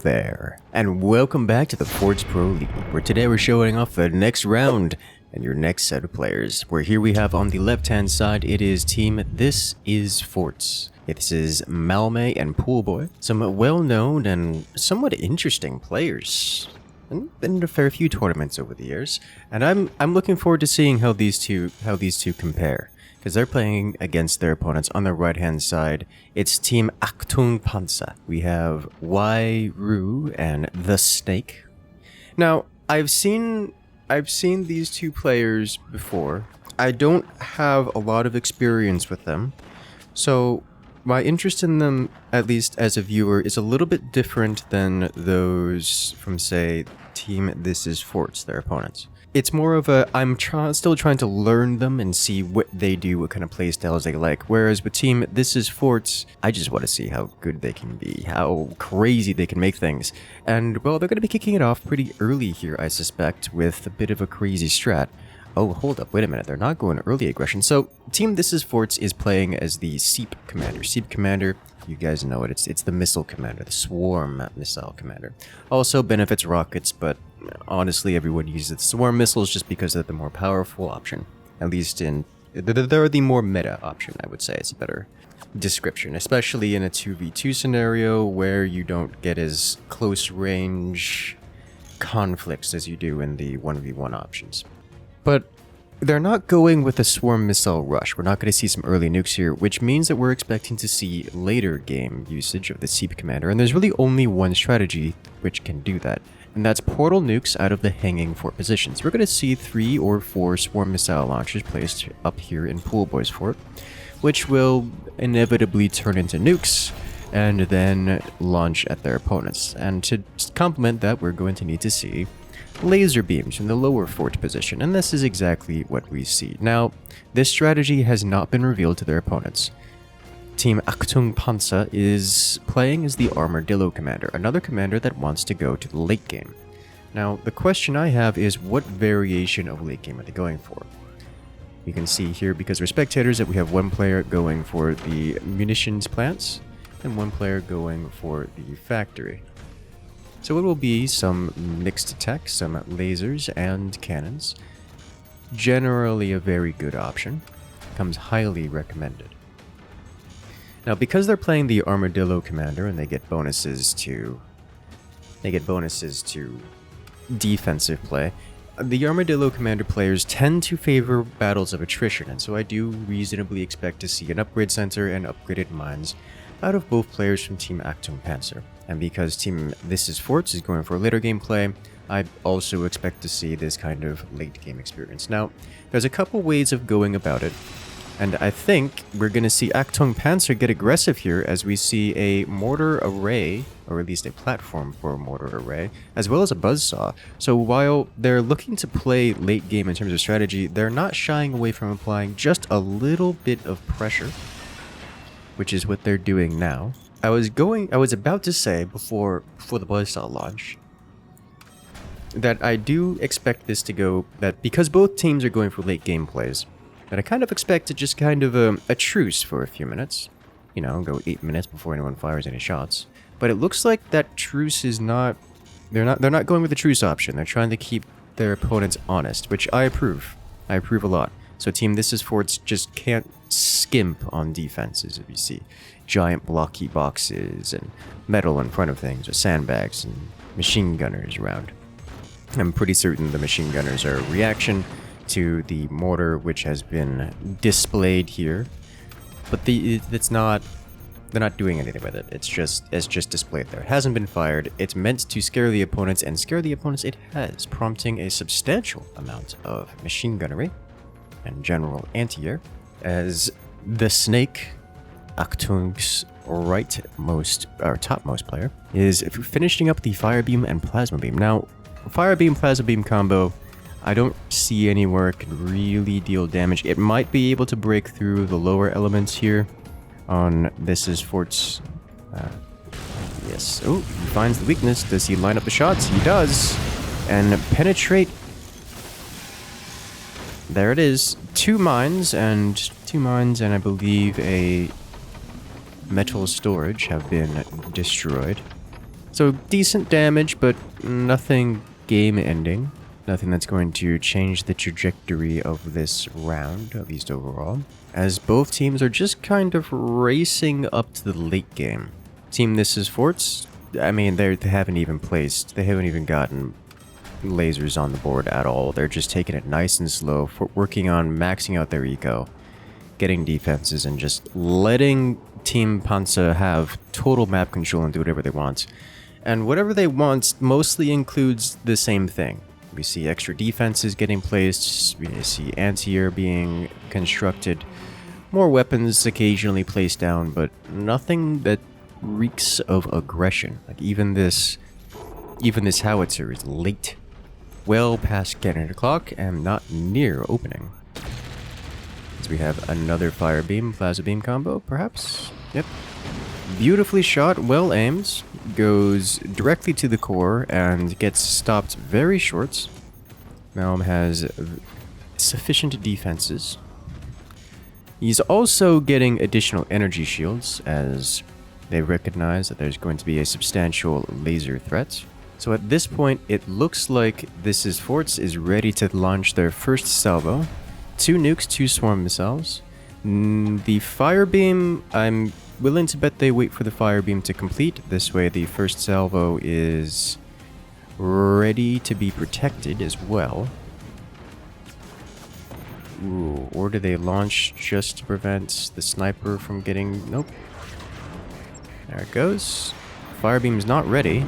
there, and welcome back to the Forts Pro League, where today we're showing off the next round and your next set of players. Where here we have on the left-hand side, it is team This Is Forts. This is Malme and Poolboy, some well-known and somewhat interesting players. And been in a fair few tournaments over the years, and I'm looking forward to seeing how these two compare. Because they're playing against their opponents on the right-hand side. It's Team Achtung Panzer. We have Ru and the Snake. Now, I've seen these two players before. I don't have a lot of experience with them, so my interest in them, at least as a viewer, is a little bit different than those from, say, Team This Is Forts, their opponents. It's more of a, I'm still trying to learn them and see what they do, what kind of playstyles they like. Whereas with Team This Is Forts, I just want to see how good they can be, how crazy they can make things. And, well, they're going to be kicking it off pretty early here, I suspect, with a bit of a crazy strat. Oh, hold up, wait a minute, they're not going early aggression. So, Team This Is Forts is playing as the Seep Commander. Seep Commander, you guys know it, it's the Missile Commander, the Swarm Missile Commander. Also benefits rockets, but honestly everyone uses the Swarm Missiles just because they're the more powerful option. At least they're the more meta option, I would say. It's a better description, especially in a 2v2 scenario where you don't get as close range conflicts as you do in the 1v1 options. But they're not going with a Swarm Missile Rush. We're not going to see some early nukes here, which means that we're expecting to see later game usage of the Seep Commander, and there's really only one strategy which can do that, and that's portal nukes out of the hanging fort positions. We're going to see 3 or 4 Swarm Missile launchers placed up here in Poolboy's fort, which will inevitably turn into nukes, and then launch at their opponents. And to complement that, we're going to need to see laser beams in the lower fort position, and this is exactly what we see. Now, this strategy has not been revealed to their opponents. Team Achtung Panzer is playing as the Armadillo Commander, another commander that wants to go to the late game. Now, the question I have is, what variation of late game are they going for? You can see here, because we're spectators, that we have one player going for the munitions plants, and one player going for the factory. So it will be some mixed attack, some lasers and cannons. Generally a very good option. Comes highly recommended. Now, because they're playing the Armadillo Commander and they get bonuses to defensive play, the Armadillo Commander players tend to favor battles of attrition, and so I do reasonably expect to see an upgrade center and upgraded mines out of both players from Team Achtung Panzer. And because Team This Is Forts is going for later gameplay, I also expect to see this kind of late game experience. Now, there's a couple ways of going about it, and I think we're going to see Achtung Panzer get aggressive here as we see a mortar array, or at least a platform for a mortar array, as well as a buzzsaw. So while they're looking to play late game in terms of strategy, they're not shying away from applying just a little bit of pressure, which is what they're doing now. I was about to say before the buzzsaw launch that I do expect this to go, that because both teams are going for late game plays, that I kind of expect to just kind of a truce for a few minutes. You know, go 8 minutes before anyone fires any shots. But it looks like that truce is not, they're not going with the truce option. They're trying to keep their opponents honest, which I approve. I approve a lot. So Team This Is Forts just can't skimp on defenses, if you see giant blocky boxes and metal in front of things, or sandbags and machine gunners around. I'm pretty certain the machine gunners are a reaction to the mortar which has been displayed here, but they're not doing anything with it. It's just displayed there. It hasn't been fired. It's meant to scare the opponents, and scare the opponents it has, prompting a substantial amount of machine gunnery and general anti-air, as the Snake, Achtung's topmost player, is finishing up the Fire Beam and Plasma Beam. Now, Fire Beam, Plasma Beam combo, I don't see anywhere it can really deal damage. It might be able to break through the lower elements here on This Is Forts. Yes. Oh, he finds the weakness. Does he line up the shots? He does. And penetrate. There it is. Two mines, and I believe a metal storage have been destroyed. So decent damage, but nothing game-ending. Nothing that's going to change the trajectory of this round, at least overall. As both teams are just kind of racing up to the late game. Team This Is Forts, I mean, they haven't even placed. They haven't even gotten lasers on the board at all. They're just taking it nice and slow, for working on maxing out their eco, getting defenses, and just letting Team Panzer have total map control and do whatever they want. And whatever they want mostly includes the same thing. We see extra defenses getting placed, we see anti-air being constructed, more weapons occasionally placed down, but nothing that reeks of aggression. Like even this howitzer is late, well past cannon o'clock, and not near opening. So we have another fire beam, plasma beam combo, perhaps? Yep. Beautifully shot, well aimed, goes directly to the core and gets stopped very short. Malm has sufficient defenses. He's also getting additional energy shields as they recognize that there's going to be a substantial laser threat. So at this point, it looks like This Is Forts is ready to launch their first salvo. 2 nukes, 2 swarm missiles. The fire beam, I'm willing to bet they wait for the fire beam to complete. This way the first salvo is ready to be protected as well. Ooh, or do they launch just to prevent the sniper from getting... Nope. There it goes. Fire beam is not ready,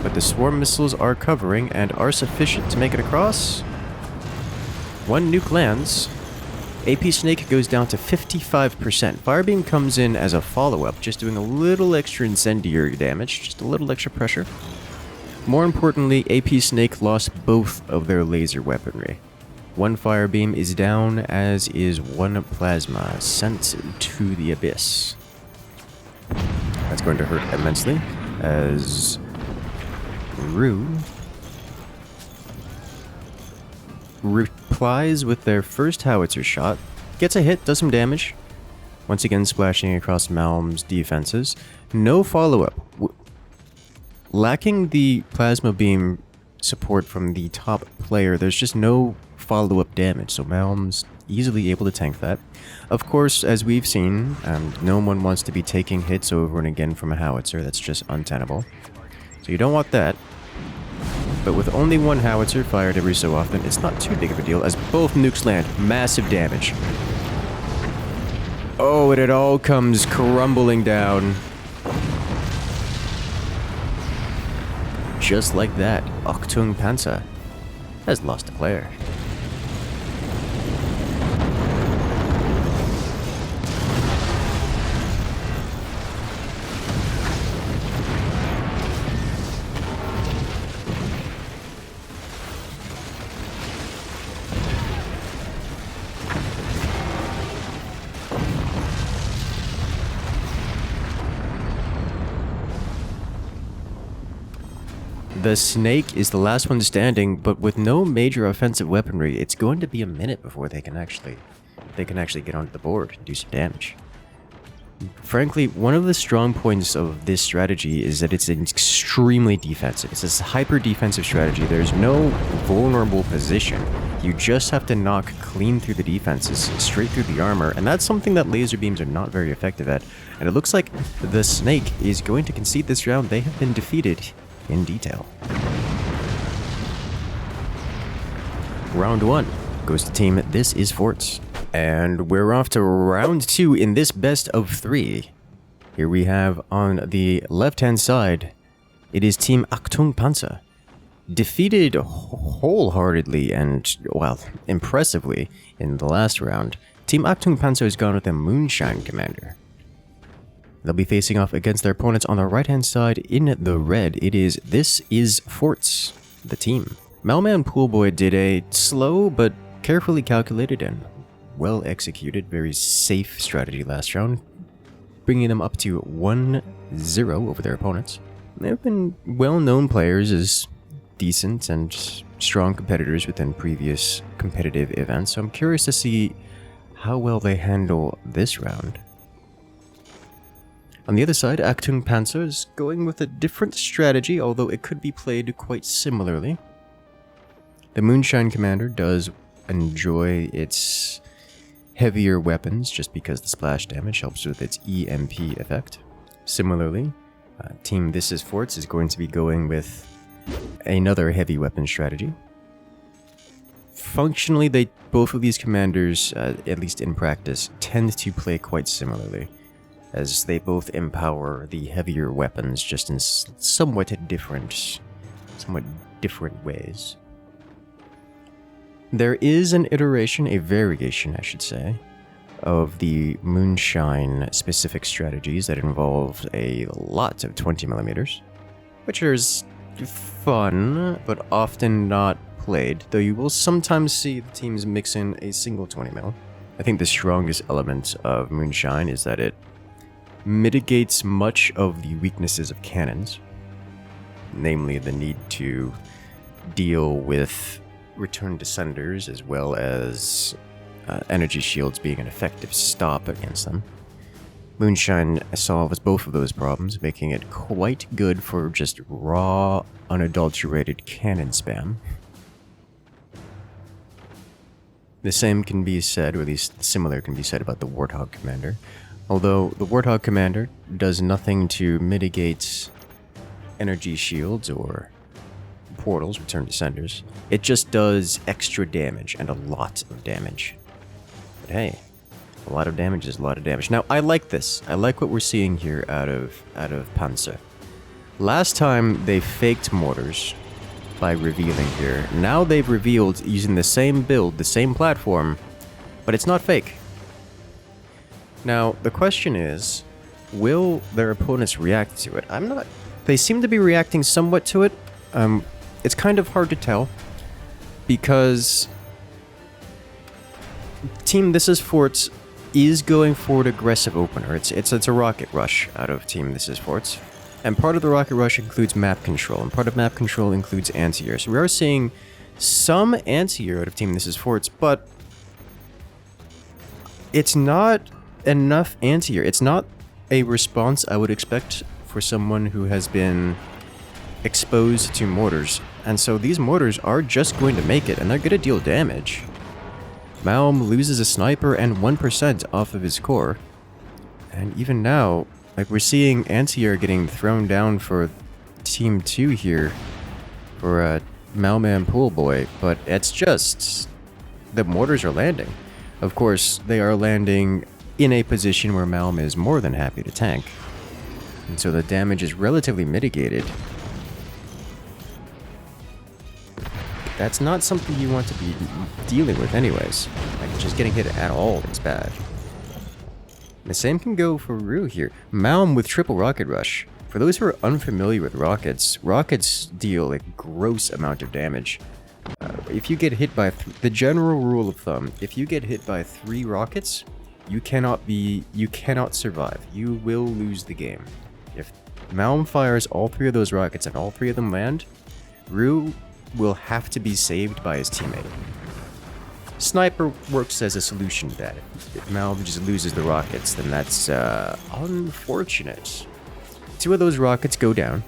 but the swarm missiles are covering and are sufficient to make it across. 1 nuke lands. AP Snake goes down to 55%. Firebeam comes in as a follow-up, just doing a little extra incendiary damage, just a little extra pressure. More importantly, AP Snake lost both of their laser weaponry. 1 Firebeam is down, as is 1 Plasma, sent to the abyss. That's going to hurt immensely, as Rue replies with their first howitzer shot, gets a hit, does some damage, once again splashing across Malm's defenses. No follow-up. Lacking the plasma beam support from the top player, there's just no follow-up damage, so Malm's easily able to tank that. Of course, as we've seen, no one wants to be taking hits over and again from a howitzer. That's just untenable. So you don't want that. But with only 1 howitzer fired every so often, it's not too big of a deal, as both nukes land. Massive damage. Oh, and it all comes crumbling down. Just like that, Achtung Panzer has lost a player. The Snake is the last one standing, but with no major offensive weaponry, it's going to be a minute before they can actually get onto the board and do some damage. Frankly, one of the strong points of this strategy is that it's extremely defensive. It's a hyper-defensive strategy. There's no vulnerable position. You just have to knock clean through the defenses, straight through the armor, and that's something that laser beams are not very effective at. And it looks like the Snake is going to concede this round. They have been defeated in detail. Round 1 goes to team This Is Forts. And we're off to round 2 in this best of 3. Here we have on the left-hand side, it is team Achtung Panzer. Defeated wholeheartedly and, well, impressively in the last round, team Achtung Panzer has gone with a Moonshine Commander. They'll be facing off against their opponents on the right-hand side in the red. It is This Is Forts, the team. Malman Poolboy did a slow but carefully calculated and well-executed, very safe strategy last round, bringing them up to 1-0 over their opponents. They've been well-known players as decent and strong competitors within previous competitive events, so I'm curious to see how well they handle this round. On the other side, Achtung Panzer is going with a different strategy, although it could be played quite similarly. The Moonshine Commander does enjoy its heavier weapons just because the splash damage helps with its EMP effect. Similarly, Team This Is Forts is going to be going with another heavy weapon strategy. Functionally, both of these commanders, at least in practice, tend to play quite similarly, as they both empower the heavier weapons just in somewhat different ways. There is an iteration, a variation I should say, of the Moonshine specific strategies that involve a lot of 20mm, which is fun, but often not played, though you will sometimes see the teams mix in a single 20mm. I think the strongest element of Moonshine is that it mitigates much of the weaknesses of cannons, namely the need to deal with return descenders as well as energy shields being an effective stop against them. Moonshine solves both of those problems, making it quite good for just raw, unadulterated cannon spam. The same can be said, or at least similar can be said about the Warthog Commander, although the Warthog Commander does nothing to mitigate energy shields or portals, return descenders. It just does extra damage, and a lot of damage. But hey, a lot of damage is a lot of damage. Now, I like this. I like what we're seeing here out of Panzer. Last time, they faked mortars by revealing here. Now they've revealed using the same build, the same platform, but it's not fake. Now, the question is, will their opponents react to it? They seem to be reacting somewhat to it. It's kind of hard to tell, because Team This Is Forts is going for an aggressive opener. It's a rocket rush out of Team This Is Forts. And part of the rocket rush includes map control, and part of map control includes anti-air. So we are seeing some anti-air out of Team This Is Forts, but it's not enough anti-air. It's not a response I would expect for someone who has been exposed to mortars. And so these mortars are just going to make it, and they're going to deal damage. Malm loses a sniper and 1% off of his core. And even now, like, we're seeing anti-air getting thrown down for Team 2 here for Malman Pool Boy, but it's just the mortars are landing. Of course, they are landing in a position where Malm is more than happy to tank, and so the damage is relatively mitigated. That's not something you want to be dealing with anyways. Like, just getting hit at all is bad. The same can go for Rue here. Malm with triple rocket rush. For those who are unfamiliar with rockets, rockets deal a gross amount of damage. If you get hit by the general rule of thumb, if you get hit by 3 rockets, you cannot survive. You will lose the game. If Malm fires all 3 of those rockets and all 3 of them land, Rue will have to be saved by his teammate. Sniper works as a solution to that. If Malm just loses the rockets, then that's unfortunate. 2 of those rockets go down.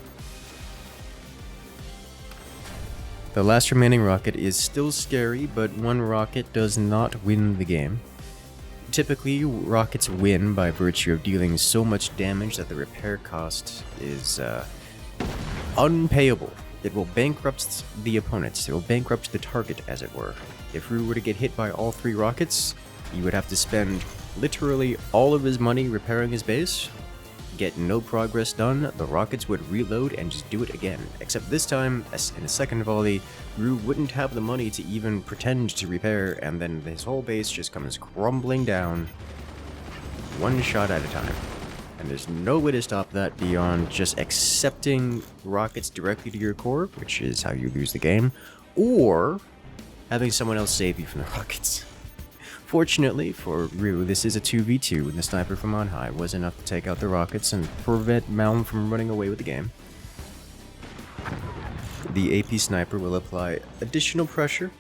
The last remaining rocket is still scary, but 1 rocket does not win the game. Typically, rockets win by virtue of dealing so much damage that the repair cost is unpayable. It will bankrupt the opponent. It will bankrupt the target, as it were. If Rue were to get hit by all 3 rockets, he would have to spend literally all of his money repairing his base, get no progress done, the rockets would reload and just do it again. Except this time, in a second volley, Rue wouldn't have the money to even pretend to repair, and then his whole base just comes crumbling down, 1 shot at a time. And there's no way to stop that beyond just accepting rockets directly to your core, which is how you lose the game, or having someone else save you from the rockets. Fortunately for Rue, this is a 2v2, and the sniper from on high was enough to take out the rockets and prevent Malm from running away with the game. The AP sniper will apply additional pressure,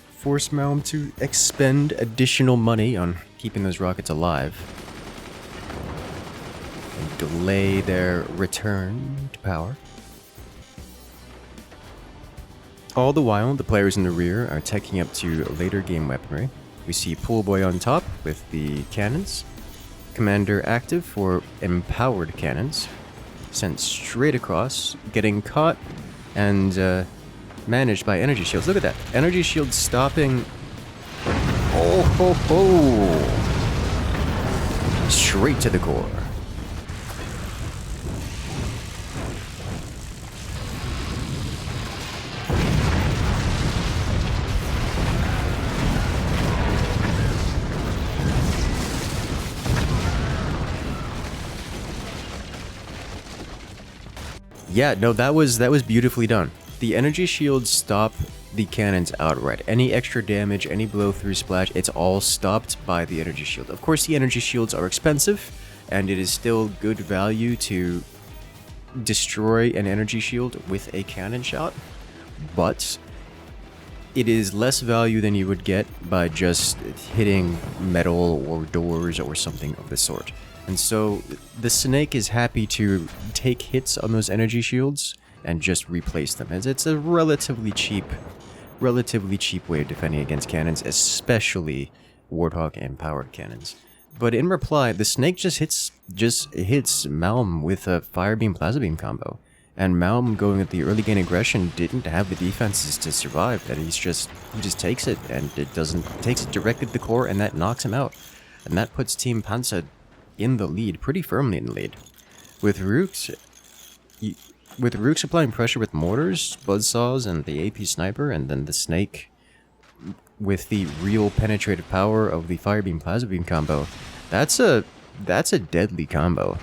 force Malm to expend additional money on keeping those rockets alive. and delay their return to power. All the while, the players in the rear are taking up to later game weaponry. We see Pool Boy on top with the cannons, Commander active for empowered cannons, sent straight across, getting caught and managed by energy shields. Look at that. Energy shields stopping. Oh ho ho! Straight to the core. Yeah, no, that was beautifully done. The energy shields stop the cannons outright. Any extra damage, any blow-through splash, it's all stopped by the energy shield. Of course, the energy shields are expensive, and it is still good value to destroy an energy shield with a cannon shot, but it is less value than you would get by just hitting metal or doors or something of the sort. And so the Snake is happy to take hits on those energy shields and just replace them, as it's a relatively cheap way of defending against cannons, especially Warthog and powered cannons. But in reply, the Snake just hits Malm with a Fire Beam Plasma Beam combo, and Malm going with the early game aggression didn't have the defenses to survive, and he just takes it, and takes it directly to the core, and that knocks him out, and that puts Team Panzer in the lead, pretty firmly in the lead. With Rooks applying pressure with mortars, buzzsaws, and the AP sniper, and then the Snake with the real penetrative power of the Fire Beam Plasma Beam combo, that's a deadly combo.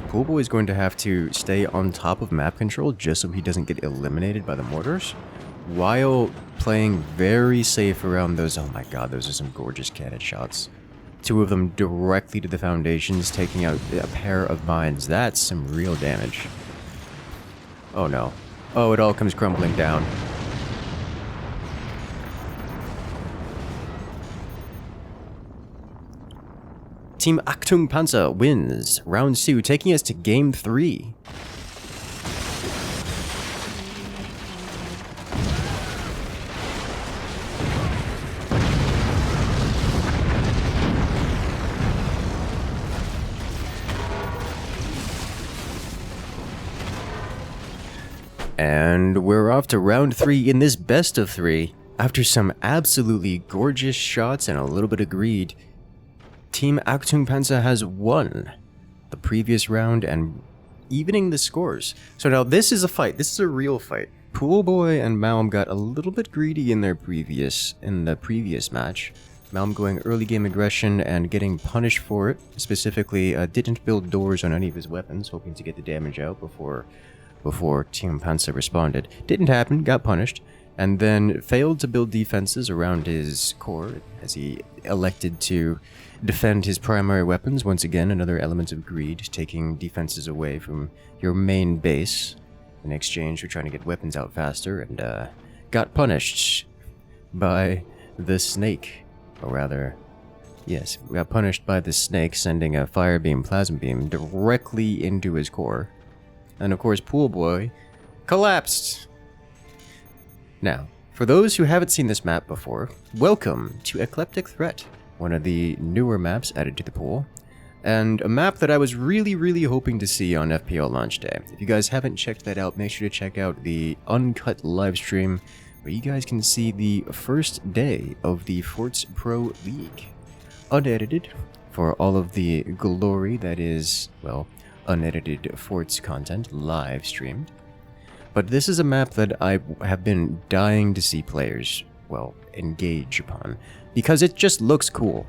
Poolboy is going to have to stay on top of map control just so he doesn't get eliminated by the mortars, while playing very safe around those. Oh my god, those are some gorgeous cannon shots. Two of them directly to the foundations, taking out a pair of mines. That's some real damage. Oh no. Oh, it all comes crumbling down. Team Achtung Panzer wins round 2, taking us to game 3. And we're off to round 3 in this best of 3. After some absolutely gorgeous shots and a little bit of greed, Team Achtung Panzer has won the previous round and evening the scores. So now this is a fight. This is a real fight. Poolboy and Malm got a little bit greedy in the previous match. Malm going early game aggression and getting punished for it. Specifically, didn't build doors on any of his weapons, hoping to get the damage out before Team Panzer responded. Didn't happen, got punished, and then failed to build defenses around his core as he elected to defend his primary weapons. Once again, another element of greed, taking defenses away from your main base in exchange for trying to get weapons out faster, and got punished by the Snake. Or rather, yes, got punished by the Snake, sending a Fire Beam Plasma Beam directly into his core. And of course, Poolboy collapsed. Now, for those who haven't seen this map before, welcome to Eclectic Threat, one of the newer maps added to the pool, and a map that I was really hoping to see on FPL launch day. If you guys haven't checked that out, make sure to check out the uncut livestream, where you guys can see the first day of the Forts Pro League, unedited, for all of the glory that is, well, unedited Forts content live streamed. But this is a map that I have been dying to see players, well, engage upon, because it just looks cool.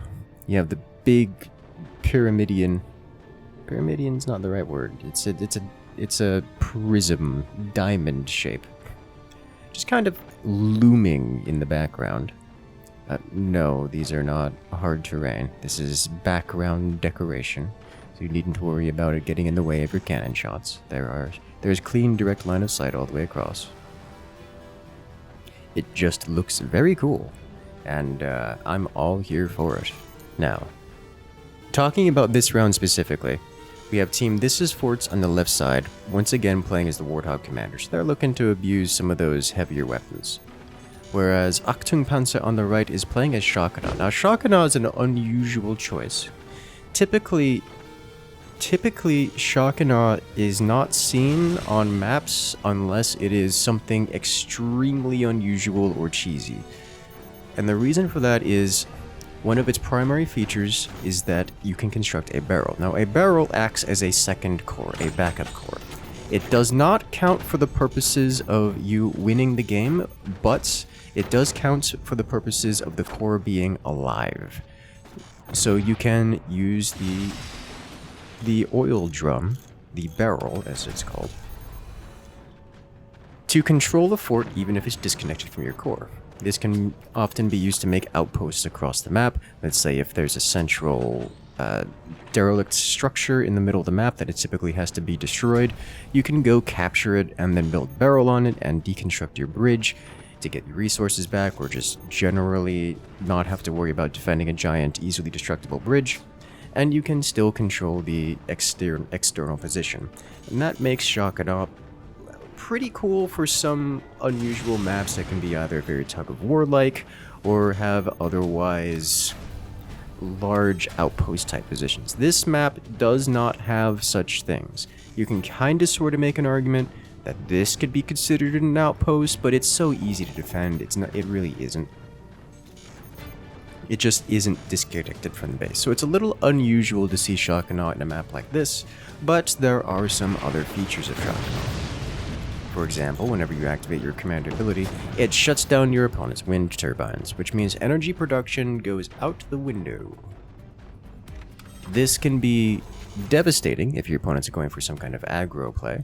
You have the big pyramidian's not the right word. It's a prism diamond shape, just kind of looming in the background. No, these are not hard terrain. This is background decoration, so you needn't worry about it getting in the way of your cannon shots. There's clean direct line of sight all the way across. It just looks very cool, and I'm all here for it. Now, Talking about this round specifically, we have Team This Is Forts on the left side, once again playing as the Warthog Commanders. They're looking to abuse some of those heavier weapons. Whereas Achtung Panzer on the right is playing as Shakana. Now, Shakana is an unusual choice. Typically Shakana is not seen on maps unless it is something extremely unusual or cheesy. And the reason for that is one of its primary features is that you can construct a barrel. Now, a barrel acts as a second core, a backup core. It does not count for the purposes of you winning the game, but it does count for the purposes of the core being alive. So you can use the oil drum, the barrel as it's called, to control the fort even if it's disconnected from your core. This can often be used to make outposts across the map. Let's say if there's a central derelict structure in the middle of the map that it typically has to be destroyed, you can go capture it and then build a barrel on it and deconstruct your bridge to get your resources back, or just generally not have to worry about defending a giant, easily destructible bridge. And you can still control the external position. And that makes Shakana pretty cool for some unusual maps that can be either very tug-of-war-like or have otherwise large outpost type positions. This map does not have such things. You can kind of sort of make an argument that this could be considered an outpost, but it's so easy to defend. It really isn't. It just isn't disconnected from the base. So it's a little unusual to see Shakana in a map like this, but there are some other features of Shakana. For example, whenever you activate your commander ability, it shuts down your opponent's wind turbines, which means energy production goes out the window. This can be devastating if your opponents are going for some kind of aggro play.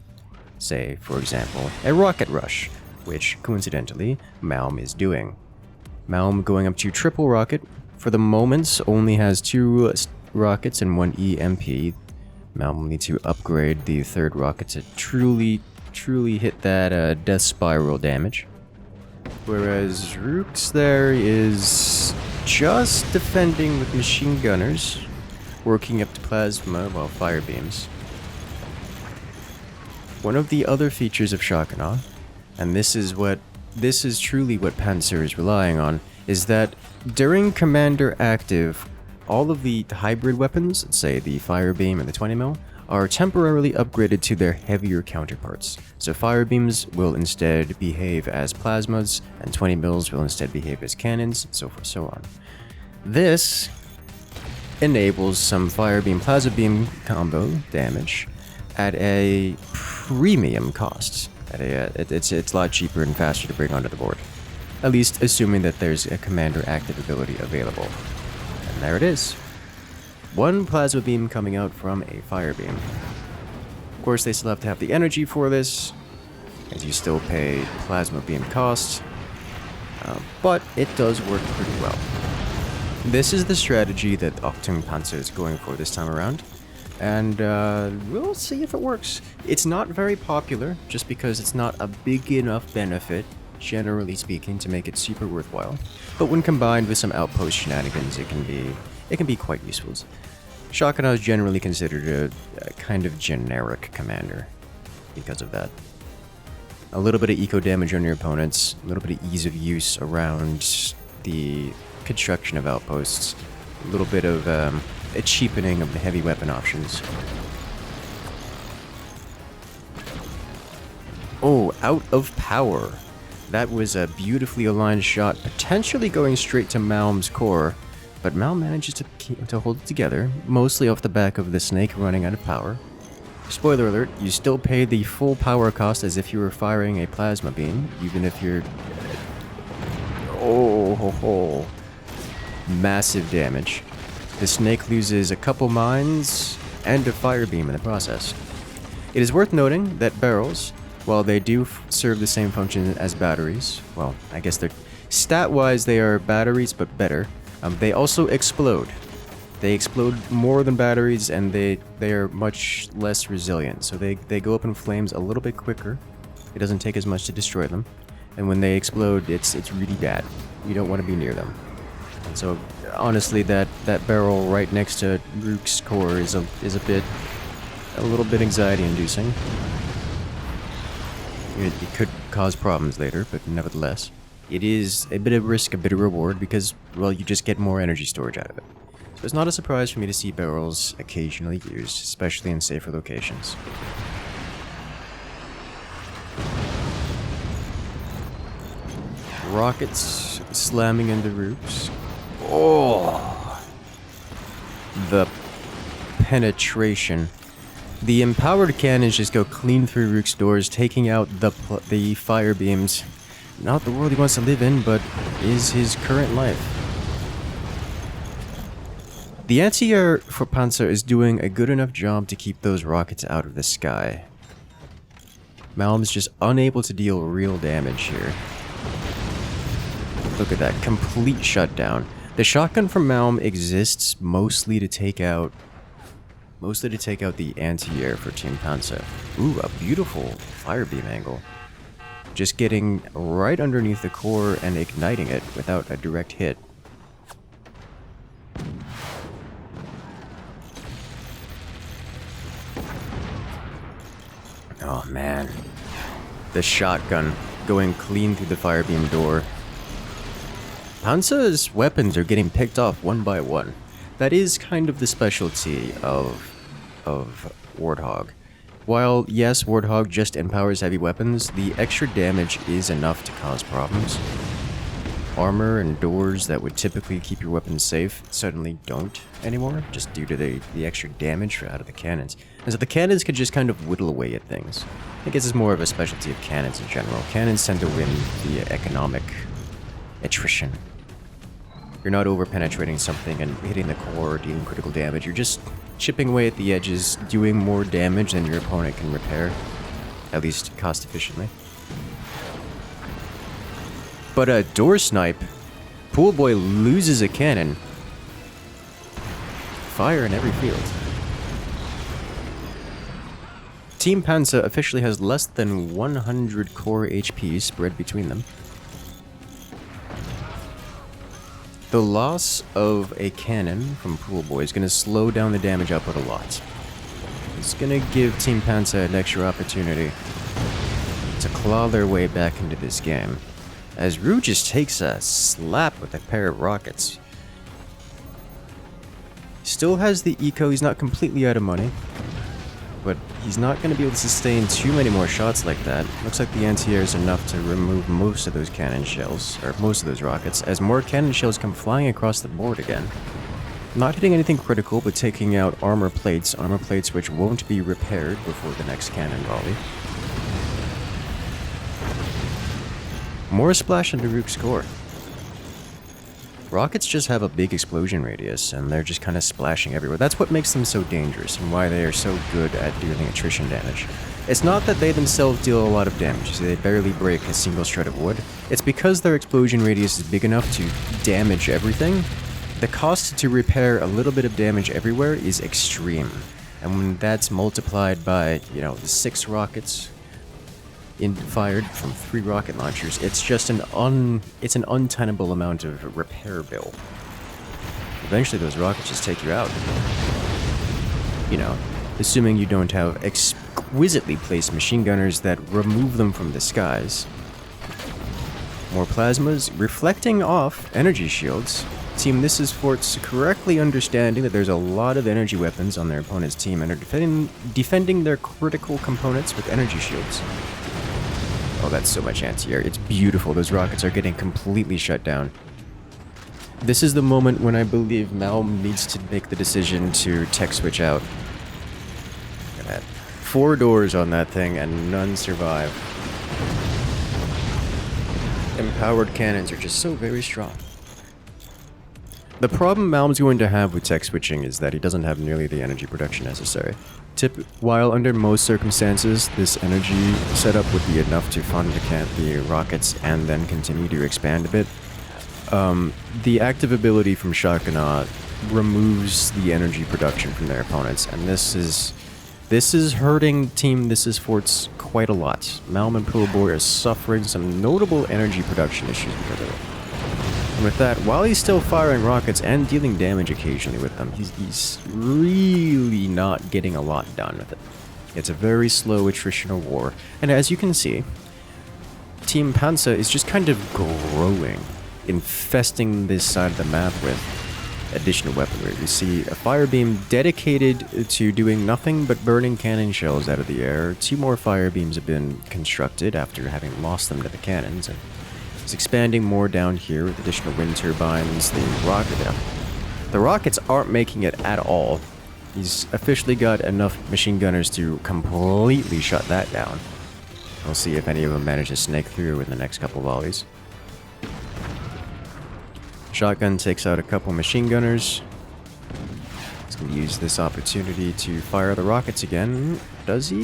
Say, for example, a rocket rush, which, coincidentally, Malm is doing. Malm going up to triple rocket, for the moment, only has 2 rockets and 1 EMP. Malm will need to upgrade the 3rd rocket to truly hit that death spiral damage. Whereas Rooks there is just defending with machine gunners, working up to plasma while fire beams. One of the other features of Shakana, and this is truly what Panzer is relying on, is that during Commander active, all of the hybrid weapons, say the fire beam and the 20mm, are temporarily upgraded to their heavier counterparts. So fire beams will instead behave as plasmas, and 20mm will instead behave as cannons, and so forth, so on. This enables some fire beam plasma beam combo damage at a premium cost. It's a lot cheaper and faster to bring onto the board. At least assuming that there's a commander active ability available. And there it is. 1 plasma beam coming out from a fire beam. Of course, they still have to have the energy for this, as you still pay plasma beam costs, but it does work pretty well. This is the strategy that Achtung Panzer is going for this time around, and we'll see if it works. It's not very popular, just because it's not a big enough benefit, generally speaking, to make it super worthwhile. But when combined with some outpost shenanigans, it can be quite useful. Shakana is generally considered a kind of generic commander because of that. A little bit of eco damage on your opponents, a little bit of ease of use around the construction of outposts, a little bit of a cheapening of the heavy weapon options. Oh, out of power. That was a beautifully aligned shot, potentially going straight to Malm's core, but Malm manages to hold it together, mostly off the back of the snake running out of power. Spoiler alert, you still pay the full power cost as if you were firing a plasma beam, even if you're... Oh, ho, ho. Massive damage. The snake loses a couple mines and a fire beam in the process. It is worth noting that barrels, while they do serve the same function as batteries, well, I guess they're stat-wise they are batteries, but better. They also explode. They explode more than batteries, and they are much less resilient. So they go up in flames a little bit quicker. It doesn't take as much to destroy them. And when they explode, it's really bad. You don't want to be near them. And so, honestly, that barrel right next to Rook's core is a little bit anxiety-inducing. It could cause problems later, but nevertheless, it is a bit of risk, a bit of reward, because, well, you just get more energy storage out of it. So it's not a surprise for me to see barrels occasionally used, especially in safer locations. Rockets slamming into roofs. Oh! The penetration. The empowered cannons just go clean through Rook's doors, taking out the fire beams. Not the world he wants to live in, but is his current life. The anti-air for Panzer is doing a good enough job to keep those rockets out of the sky. Malm's just unable to deal real damage here. Look at that, complete shutdown. The shotgun from Malm exists mostly to take out the anti-air for Team Panzer. Ooh, a beautiful firebeam angle. Just getting right underneath the core and igniting it without a direct hit. Oh man. The shotgun going clean through the firebeam door. Panzer's weapons are getting picked off one by one. That is kind of the specialty of Warthog. While, yes, Warthog just empowers heavy weapons, the extra damage is enough to cause problems. Armor and doors that would typically keep your weapons safe suddenly don't anymore, just due to the extra damage out of the cannons. And so the cannons could just kind of whittle away at things. I guess it's more of a specialty of cannons in general. Cannons tend to win the economic attrition. You're not over-penetrating something and hitting the core or dealing critical damage. You're just chipping away at the edges, doing more damage than your opponent can repair. At least cost-efficiently. But a door snipe, Pool Boy loses a cannon. Fire in every field. Team Panzer officially has less than 100 core HP spread between them. The loss of a cannon from Pool Boy is going to slow down the damage output a lot. It's going to give Team Panzer an extra opportunity to claw their way back into this game. As Rue just takes a slap with a pair of rockets. Still has the eco, he's not completely out of money. But he's not going to be able to sustain too many more shots like that. Looks like the anti-air is enough to remove most of those cannon shells, or most of those rockets, as more cannon shells come flying across the board again. Not hitting anything critical, but taking out armor plates which won't be repaired before the next cannon volley. More splash into Rook's core. Rockets just have a big explosion radius, and they're just kind of splashing everywhere. That's what makes them so dangerous, and why they are so good at dealing attrition damage. It's not that they themselves deal a lot of damage, so they barely break a single shred of wood. It's because their explosion radius is big enough to damage everything. The cost to repair a little bit of damage everywhere is extreme. And when that's multiplied by, you know, the 6 rockets fired from 3 rocket launchers, it's just an untenable amount of repair bill. Eventually those rockets just take you out. You know, assuming you don't have exquisitely placed machine gunners that remove them from the skies. More plasmas, reflecting off energy shields. Team This Is Forts correctly understanding that there's a lot of energy weapons on their opponent's team and are defending their critical components with energy shields. Oh, that's so much anti-air. It's beautiful. Those rockets are getting completely shut down. This is the moment when I believe Malm needs to make the decision to tech switch out. Look at that. 4 doors on that thing and none survive. Empowered cannons are just so very strong. The problem Malm's going to have with tech switching is that he doesn't have nearly the energy production necessary. While under most circumstances, this energy setup would be enough to fund the rockets and then continue to expand a bit, the active ability from Shotgun removes the energy production from their opponents, and this is hurting Team This Is Forts quite a lot. Malm and Poolboy are suffering some notable energy production issues because of it. With that, while he's still firing rockets and dealing damage occasionally with them, he's really not getting a lot done with it. It's a very slow attritional war, and as you can see, Team Panzer is just kind of growing, infesting this side of the map with additional weaponry. You see a fire beam dedicated to doing nothing but burning cannon shells out of the air. 2 more fire beams have been constructed after having lost them to the cannons, and it's expanding more down here with additional wind turbines. The rockets aren't making it at all. He's officially got enough machine gunners to completely shut that down. We'll see if any of them manage to snake through in the next couple volleys. Shotgun takes out a couple machine gunners. He's going to use this opportunity to fire the rockets again. Does he?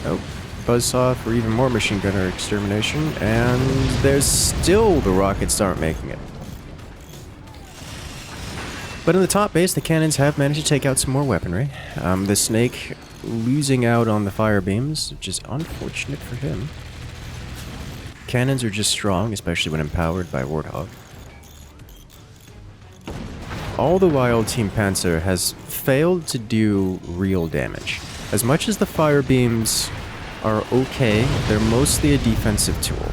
Nope. Buzzsaw for even more machine gunner extermination, and there's still the rockets aren't making it. But in the top base, the cannons have managed to take out some more weaponry. The Snake losing out on the fire beams, which is unfortunate for him. Cannons are just strong, especially when empowered by Warthog. All the while, Team Panzer has failed to do real damage. As much as the fire beams are okay, they're mostly a defensive tool.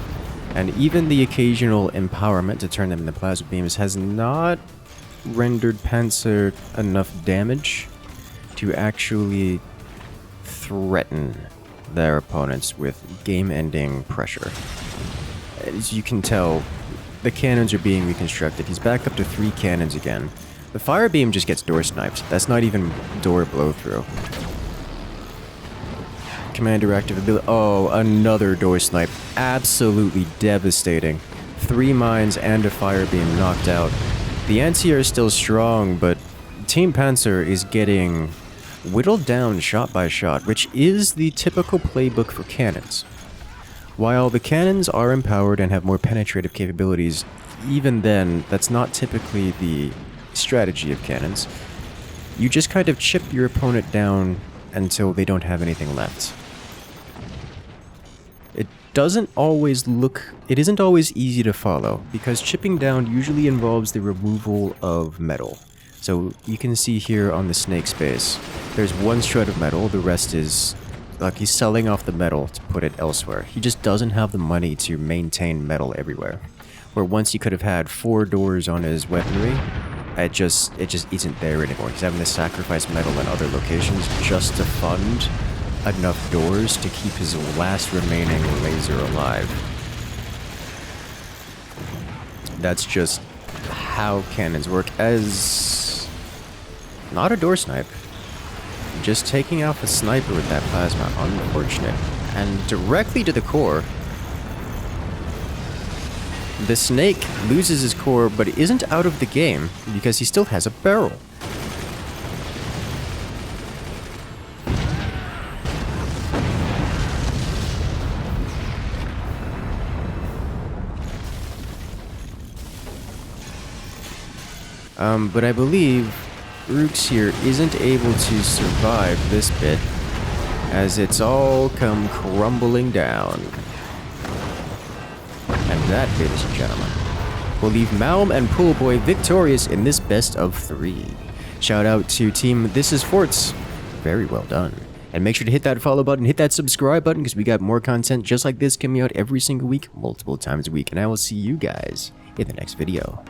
And even the occasional empowerment to turn them into plasma beams has not rendered Panzer enough damage to actually threaten their opponents with game-ending pressure. As you can tell, the cannons are being reconstructed. He's back up to 3 cannons again. The fire beam just gets door sniped. That's not even door blow-through. Commander active ability. Oh, another door snipe. Absolutely devastating. 3 mines and a fire beam knocked out. The anti-air is still strong, but Team Panzer is getting whittled down shot by shot, which is the typical playbook for cannons. While the cannons are empowered and have more penetrative capabilities, even then, that's not typically the strategy of cannons. You just kind of chip your opponent down until they don't have anything left. It isn't always easy to follow, because chipping down usually involves the removal of metal. So you can see here on the Snake space, there's 1 shred of metal, the rest is like he's selling off the metal to put it elsewhere. He just doesn't have the money to maintain metal everywhere. Where once he could have had 4 doors on his weaponry, it just isn't there anymore. He's having to sacrifice metal in other locations just to fund enough doors to keep his last remaining laser alive. That's just how cannons work. As not a door snipe, just taking out the sniper with that plasma, unfortunate. And directly to the core. The Snake loses his core, but isn't out of the game because he still has a barrel. But I believe Rooks here isn't able to survive this bit, as it's all come crumbling down. And that, ladies and gentlemen, will leave Malm and Poolboy victorious in this best of 3. Shout out to Team This Is Forts. Very well done. And make sure to hit that follow button, hit that subscribe button, because we got more content just like this coming out every single week, multiple times a week. And I will see you guys in the next video.